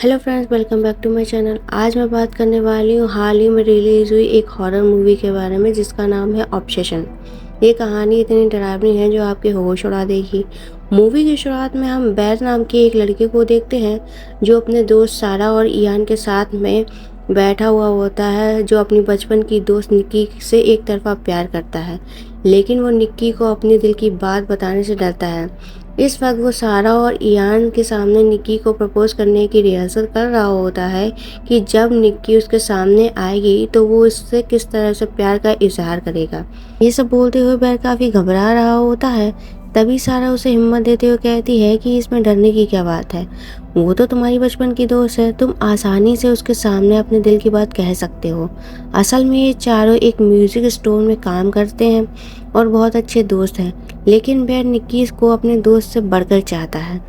Hello friends, welcome back to my channel. आज मैं बात करने वाली हूँ हाल ही में रिलीज़ हुई एक हॉरर मूवी के बारे में जिसका नाम है ऑब्सेशन। ये कहानी इतनी डरावनी है जो आपके होश उड़ा देगी। मूवी की शुरुआत में हम बैर नाम की एक लड़के को देखते हैं जो अपने दोस्त सारा और इयान के साथ में बैठा हुआ होता है, जो अपनी बचपन की दोस्त निक्की से एक तरफा प्यार करता है, लेकिन वो निक्की को अपने दिल की बात बताने से डरता है। इस वक्त वो सारा और इयान के सामने निक्की को प्रपोज करने की रिहर्सल कर रहा होता है कि जब निक्की उसके सामने आएगी तो वो उससे किस तरह से प्यार का इजहार करेगा। ये सब बोलते हुए बैर काफ़ी घबरा रहा होता है। तभी सारा उसे हिम्मत देते हुए कहती है कि इसमें डरने की क्या बात है, वो तो तुम्हारी बचपन की दोस्त है, तुम आसानी से उसके सामने अपने दिल की बात कह सकते हो। असल में ये चारों एक म्यूजिक स्टोर में काम करते हैं और बहुत अच्छे दोस्त हैं, लेकिन बैर निक्की को अपने दोस्त से बढ़कर चाहता है।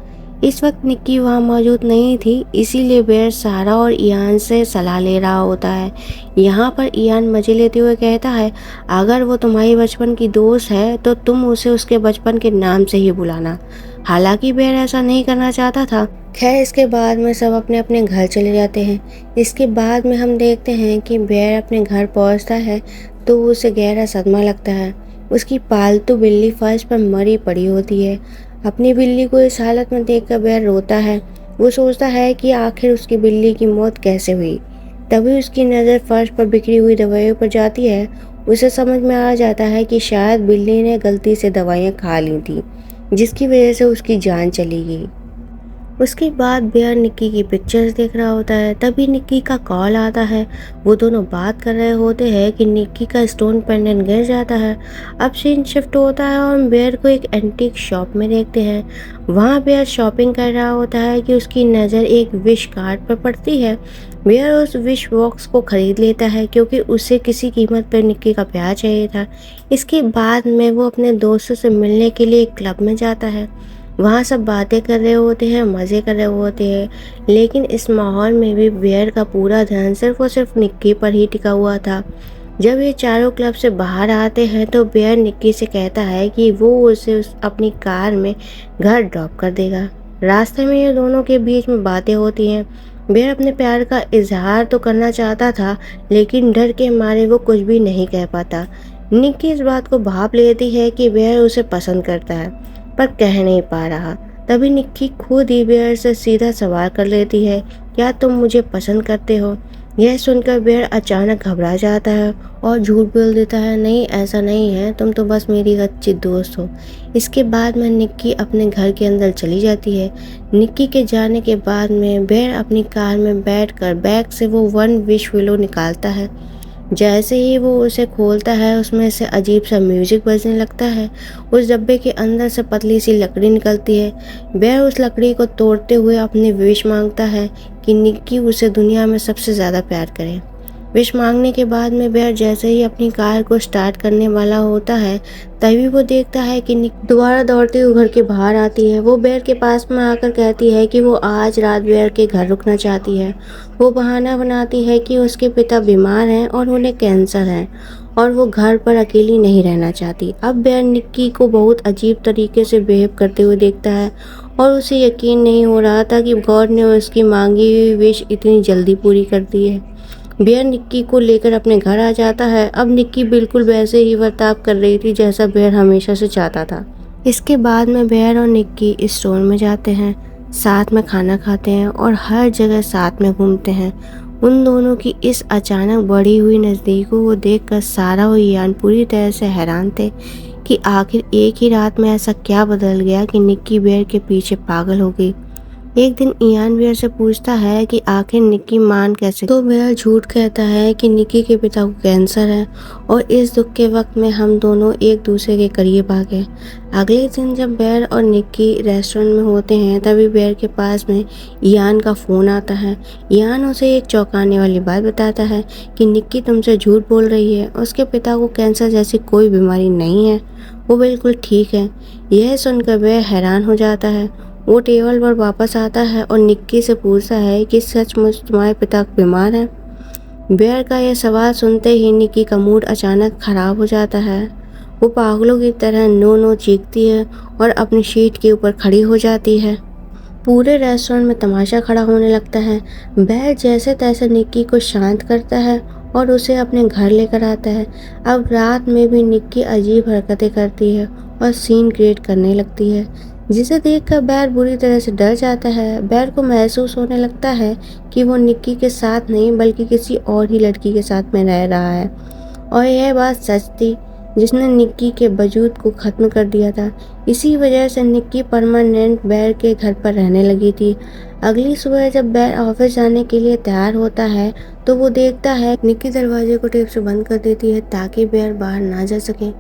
इस वक्त निक्की वहाँ मौजूद नहीं थी, इसीलिए बैर सारा और इयान से सलाह ले रहा होता है। यहाँ पर इयान मजे लेते हुए कहता है, अगर वो तुम्हारी बचपन की दोस्त है तो तुम उसे उसके बचपन के नाम से ही बुलाना। हालांकि बैर ऐसा नहीं करना चाहता था। खैर, इसके बाद में सब अपने अपने घर चले जाते हैं। इसके बाद में हम देखते हैं कि बैर अपने घर पहुँचता है तो उसे गहरा सदमा लगता है। उसकी पालतू बिल्ली फर्श पर मरी पड़ी होती है। अपनी बिल्ली को इस हालत में देखकर बैर रोता है। वो सोचता है कि आखिर उसकी बिल्ली की मौत कैसे हुई। तभी उसकी नज़र फर्श पर बिखरी हुई दवाइयों पर जाती है। उसे समझ में आ जाता है कि शायद बिल्ली ने गलती से दवाइयाँ खा ली थी, जिसकी वजह से उसकी जान चली गई। उसके बाद बेयर निक्की की पिक्चर्स देख रहा होता है। तभी निक्की का कॉल आता है। वो दोनों बात कर रहे होते हैं कि निक्की का स्टोन पेंडेंट गिर जाता है। अब सीन शिफ्ट होता है और हम बेयर को एक एंटीक शॉप में देखते हैं। वहाँ बेयर शॉपिंग कर रहा होता है कि उसकी नज़र एक विश कार्ड पर पड़ती है। बेयर उस विश बॉक्स को खरीद लेता है क्योंकि उसे किसी कीमत पर निक्की का प्यार चाहिए था। इसके बाद में वो अपने दोस्तों से मिलने के लिए एक क्लब में जाता है। वहाँ सब बातें कर रहे होते हैं, मज़े कर रहे होते हैं, लेकिन इस माहौल में भी बेयर का पूरा ध्यान सिर्फ और सिर्फ निक्की पर ही टिका हुआ था। जब ये चारों क्लब से बाहर आते हैं तो बेयर निक्की से कहता है कि वो उसे अपनी कार में घर ड्रॉप कर देगा। रास्ते में ये दोनों के बीच में बातें होती हैं। बेयर अपने प्यार का इजहार तो करना चाहता था, लेकिन डर के मारे वो कुछ भी नहीं कह पाता। निक्की इस बात को भाप लेती है कि बेयर उसे पसंद करता है, पर कह नहीं पा रहा। तभी निक्की खुद ही बेयर से सीधा सवाल कर लेती है, क्या तुम मुझे पसंद करते हो? यह सुनकर बेयर अचानक घबरा जाता है और झूठ बोल देता है, नहीं ऐसा नहीं है, तुम तो बस मेरी अच्छी दोस्त हो। इसके बाद में निक्की अपने घर के अंदर चली जाती है। निक्की के जाने के बाद में बेयर अपनी कार में बैठकर बैग से वो वन विश विलो निकालता है। जैसे ही वो उसे खोलता है उसमें से अजीब सा म्यूजिक बजने लगता है। उस डब्बे के अंदर से पतली सी लकड़ी निकलती है। बेयर उस लकड़ी को तोड़ते हुए अपनी विश मांगता है कि निक्की उसे दुनिया में सबसे ज़्यादा प्यार करे। विश मांगने के बाद में बेयर जैसे ही अपनी कार को स्टार्ट करने वाला होता है, तभी वो देखता है कि निक्की दोबारा दौड़ते हुए घर के बाहर आती है। वो बेयर के पास में आकर कहती है कि वो आज रात बेयर के घर रुकना चाहती है। वो बहाना बनाती है कि उसके पिता बीमार हैं और उन्हें कैंसर है और वो घर पर अकेली नहीं रहना चाहती। अब बेयर निक्की को बहुत अजीब तरीके से बिहेव करते हुए देखता है और उसे यकीन नहीं हो रहा था कि गॉड ने उसकी मांगी हुई विश इतनी जल्दी पूरी कर दी है। बेयर निक्की को लेकर अपने घर आ जाता है। अब निक्की बिल्कुल वैसे ही बर्ताव कर रही थी जैसा बेयर हमेशा से चाहता था। इसके बाद में बेयर और निक्की इस स्टोर में जाते हैं, साथ में खाना खाते हैं और हर जगह साथ में घूमते हैं। उन दोनों की इस अचानक बढ़ी हुई नज़दीकों को देखकर सारा और इयान पूरी तरह से हैरान थे कि आखिर एक ही रात में ऐसा क्या बदल गया कि निक्की बेयर के पीछे पागल हो गई। एक दिन इयान बेयर से पूछता है कि आखिर निक्की मान कैसे, तो बेयर झूठ कहता है कि निक्की के पिता को कैंसर है और इस दुख के वक्त में हम दोनों एक दूसरे के करीब आ गए। अगले दिन जब बेयर और निक्की रेस्टोरेंट में होते हैं तभी बेयर के पास में इयान का फ़ोन आता है। इयान उसे एक चौंकाने वाली बात बताता है कि निक्की तुमसे झूठ बोल रही है, उसके पिता को कैंसर जैसी कोई बीमारी नहीं है, वो बिल्कुल ठीक है। यह सुनकर बेयर हैरान हो जाता है। वो टेबल पर वापस आता है और निक्की से पूछता है कि सचमुच तुम्हारे पिता बीमार हैं? बेयर का यह सवाल सुनते ही निक्की का मूड अचानक खराब हो जाता है। वो पागलों की तरह नो नो चीखती है और अपनी शीट के ऊपर खड़ी हो जाती है। पूरे रेस्टोरेंट में तमाशा खड़ा होने लगता है। बेर जैसे तैसे निक्की को शांत करता है और उसे अपने घर लेकर आता है। अब रात में भी निक्की अजीब हरकतें करती है और सीन क्रिएट करने लगती है, जिसे देखकर बेर बुरी तरह से डर जाता है। बेर को महसूस होने लगता है कि वो निक्की के साथ नहीं बल्कि किसी और ही लड़की के साथ में रह रहा है, और यह बात सच थी जिसने निक्की के वजूद को ख़त्म कर दिया था। इसी वजह से निक्की परमानेंट बेर के घर पर रहने लगी थी। अगली सुबह जब बेर ऑफिस जाने के लिए तैयार होता है तो वो देखता है निक्की दरवाजे को टेप से बंद कर देती है ताकि बेर बाहर ना जा सके।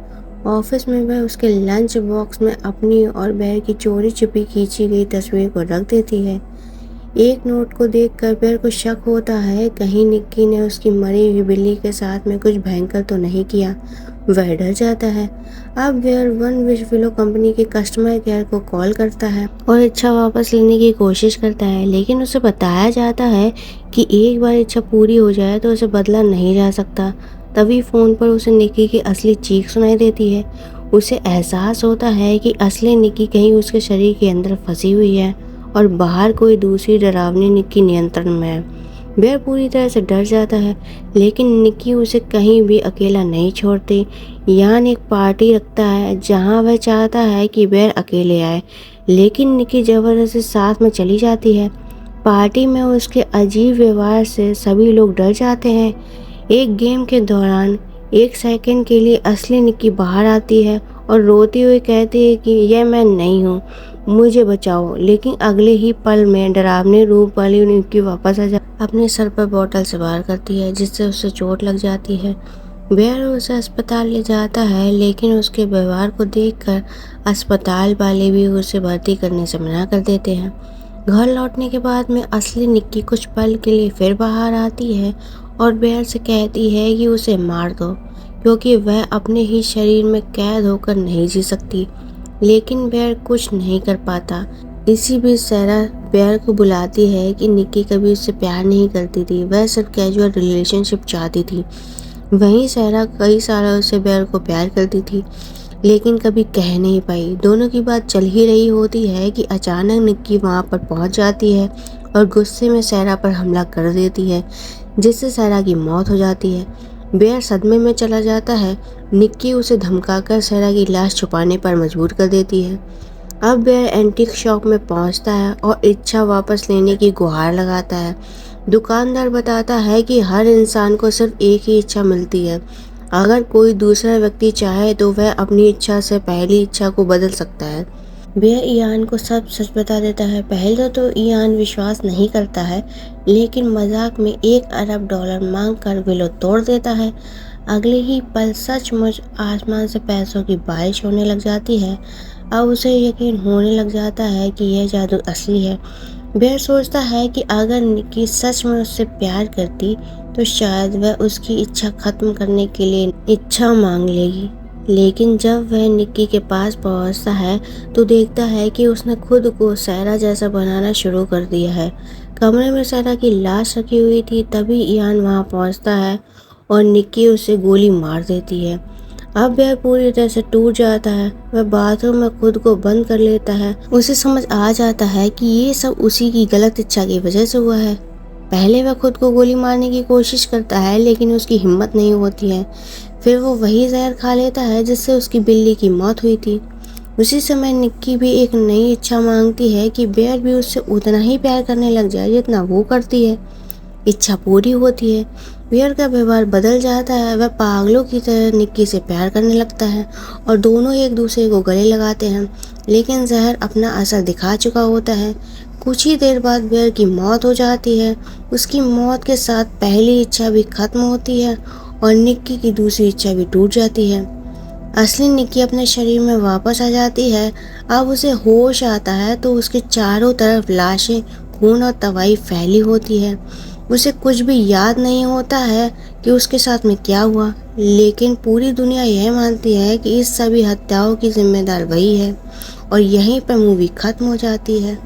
ऑफिस में वह उसके लंच बॉक्स में अपनी और बेर की चोरी छिपी खींची गई तस्वीर को रख देती है। एक नोट को देखकर बेर को शक होता है कहीं निक्की ने उसकी मरी हुई बिल्ली के साथ में कुछ भयंकर तो नहीं किया। वह डर जाता है। अब बेर वन विश विलो कंपनी के कस्टमर केयर को कॉल करता है और इच्छा वापस लेने की कोशिश करता है, लेकिन उसे बताया जाता है कि एक बार इच्छा पूरी हो जाए तो उसे बदला नहीं जा सकता। तभी फ़ोन पर उसे निक्की की असली चीख सुनाई देती है। उसे एहसास होता है कि असली निक्की कहीं उसके शरीर के अंदर फंसी हुई है और बाहर कोई दूसरी डरावनी निक्की नियंत्रण में है। बेर पूरी तरह से डर जाता है, लेकिन निक्की उसे कहीं भी अकेला नहीं छोड़ती। यान एक पार्टी रखता है जहां वह चाहता है कि बेर अकेले आए, लेकिन निक्की जबरदस्ती साथ में चली जाती है। पार्टी में उसके अजीब व्यवहार से सभी लोग डर जाते हैं। एक गेम के दौरान एक सेकंड के लिए असली निक्की बाहर आती है और रोती हुई कहती है कि यह मैं नहीं हूँ, मुझे बचाओ। लेकिन अगले ही पल में डरावने रूप वाली निक्की वापस आ जाती, अपने सर पर बोतल से वार करती है जिससे उसे चोट लग जाती है। बेर उसे अस्पताल ले जाता है, लेकिन उसके व्यवहार को देखकर अस्पताल वाले भी उसे भर्ती करने से मना कर देते हैं। घर लौटने के बाद में असली निक्की कुछ पल के लिए फिर बाहर आती है और बेर से कहती है कि उसे मार दो, क्योंकि वह अपने ही शरीर में कैद होकर नहीं जी सकती। लेकिन बेर कुछ नहीं कर पाता। इसी बीच सैरा बेर को बुलाती है कि निक्की कभी उससे प्यार नहीं करती थी, वह सिर्फ कैजुअल रिलेशनशिप चाहती थी। वहीं सैरा कई सालों से बेर को प्यार करती थी, लेकिन कभी कह नहीं पाई। दोनों की बात चल ही रही होती है कि अचानक निक्की वहां पर पहुंच जाती है और गुस्से में सैरा पर हमला कर देती है, जिससे सैरा की मौत हो जाती है। बेर सदमे में चला जाता है। निक्की उसे धमकाकर सैरा की लाश छुपाने पर मजबूर कर देती है। अब बेर एंटीक शॉप में पहुंचता है और इच्छा वापस लेने की गुहार लगाता है। दुकानदार बताता है कि हर इंसान को सिर्फ एक ही इच्छा मिलती है। अगर कोई दूसरा व्यक्ति चाहे तो वह अपनी इच्छा से पहली इच्छा को बदल सकता है। बेर इयान को सब सच बता देता है। पहले तो इयान विश्वास नहीं करता है, लेकिन मजाक में $1 अरब मांग कर विलो तोड़ देता है। अगले ही पल सचमुच आसमान से पैसों की बारिश होने लग जाती है। अब उसे यकीन होने लग जाता है कि यह जादू असली है। बेर सोचता है कि अगर निक्की सच में उससे प्यार करती तो शायद वह उसकी इच्छा खत्म करने के लिए इच्छा मांग लेगी। लेकिन जब वह निक्की के पास पहुंचता है तो देखता है कि उसने खुद को सैरा जैसा बनाना शुरू कर दिया है। कमरे में सैरा की लाश रखी हुई थी। तभी इयान वहां पहुंचता है और निक्की उसे गोली मार देती है। अब वह पूरी तरह से टूट जाता है। वह बाथरूम में खुद को बंद कर लेता है। उसे समझ आ जाता है कि ये सब उसी की गलत इच्छा की वजह से हुआ है। पहले वह खुद को गोली मारने की कोशिश करता है, लेकिन उसकी हिम्मत नहीं होती है। फिर वो वही जहर खा लेता है जिससे उसकी बिल्ली की मौत हुई थी। उसी समय निक्की भी एक नई इच्छा मांगती है कि बेर भी उससे उतना ही प्यार करने लग जाए जितना वो करती है। इच्छा पूरी होती है। बेर का व्यवहार बदल जाता है। वह पागलों की तरह निक्की से प्यार करने लगता है और दोनों एक दूसरे को गले लगाते हैं, लेकिन जहर अपना असर दिखा चुका होता है। कुछ ही देर बाद बेर की मौत हो जाती है। उसकी मौत के साथ पहली इच्छा भी खत्म होती है और निक्की की दूसरी इच्छा भी टूट जाती है। असली निक्की अपने शरीर में वापस आ जाती है। अब उसे होश आता है तो उसके चारों तरफ लाशें, खून और तबाही फैली होती है। उसे कुछ भी याद नहीं होता है कि उसके साथ में क्या हुआ, लेकिन पूरी दुनिया यह मानती है कि इस सभी हत्याओं की जिम्मेदार वही है। और यहीं पर मूवी खत्म हो जाती है।